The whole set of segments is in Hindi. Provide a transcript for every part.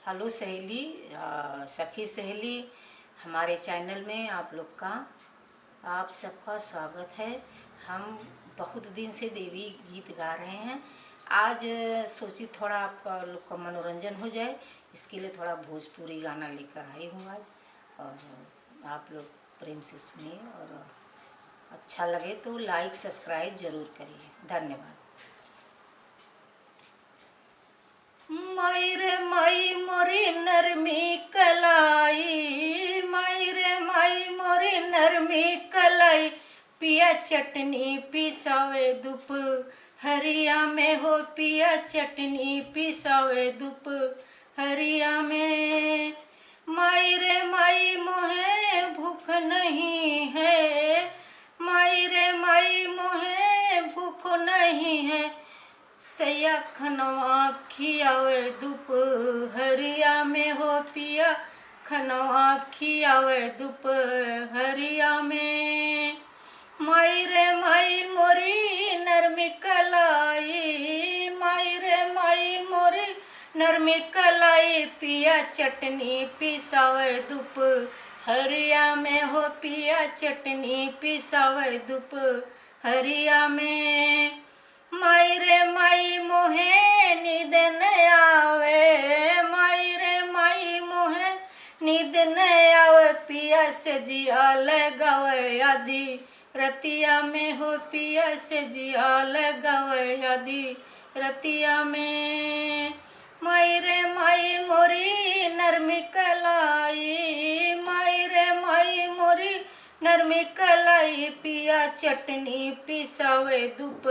हेलो सहेली, सखी सहेली, हमारे चैनल में आप लोग का आप सबका स्वागत है। हम बहुत दिन से देवी गीत गा रहे हैं। आज सोची थोड़ा आपका लोग का मनोरंजन हो जाए, इसके लिए थोड़ा भोजपुरी गाना लेकर आई हूँ आज। और आप लोग प्रेम से सुनिए और अच्छा लगे तो लाइक सब्सक्राइब ज़रूर करिए। धन्यवाद। माई रे माई मोरी नरमी कलाई, माई रे माई मोरी नरमी कलाई, पिया चटनी पिसावे धूप हरिया में हो, पिया चटनी पिसावे धूप हरिया में। माई रे माई मोहे भूख नहीं है, माई रे माई मोहे भूख नहीं है, सैया खनवा खियावे धूप हरिया में हो, पिया खनवा खियावे धूप हरिया में। माई रे माई मोरी नरमी कलाई, माई रे माई मोरी नरमी कलाई, पिया चटनी पिसावे धूप हरिया में हो, पिया चटनी पिसावे धूप हरिया में। माई रे माई मोहे नींद न आवे, माई रे माई मोहे नींद न आवे, पिया से जिया लगावे आधी रतिया में हो, पिया से जिया लगावे आधी रतिया में। माई रे माई मोरी नरमी कलाई, माई रे माई मोरी नरमी कलाई, पिया चटनी पिसावे धूप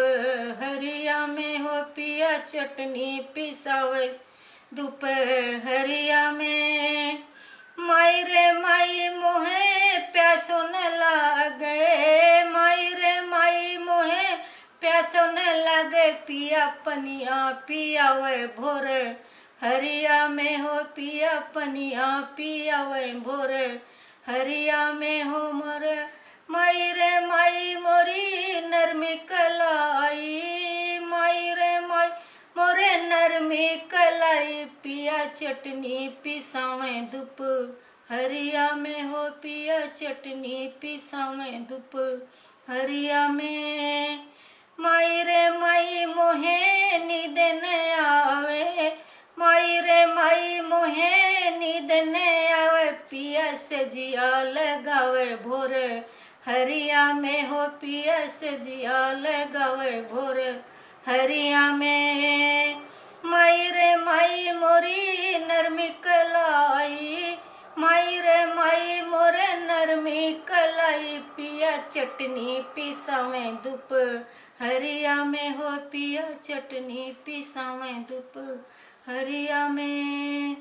हरिया में हो, पिया चटनी पिसावे धूप हरिया में। माई रे माई मोहे प्यासो न लागे, माई रे माई मोहे प्यासो न लागे, पिया पनिया पियावे भोर हरिया में हो, पिया पनिया पियावे भोर हरिया में हो मोर। माई रे माई मोरी नरमी कलाई, माई रे माई मोरे नरमी कलाई, पिया चटनी पिसावे धूप हरिया में हो, पिया चटनी पिसावे धूप हरिया में। माई रे माई मोहे नींद न आवे, माई रे माई मोहे नींद न आवे, पिया से जिया लगावे भोर हरिया में हो, पिया से जिया लगावे भोर हरिया में। माई रे माई मोरी नरमी कलाई, माई रे माई मोरे नरमी कलाई, पिया चटनी पिसावे धूप हरिया में हो, पिया चटनी पिसावे धूप हरिया में।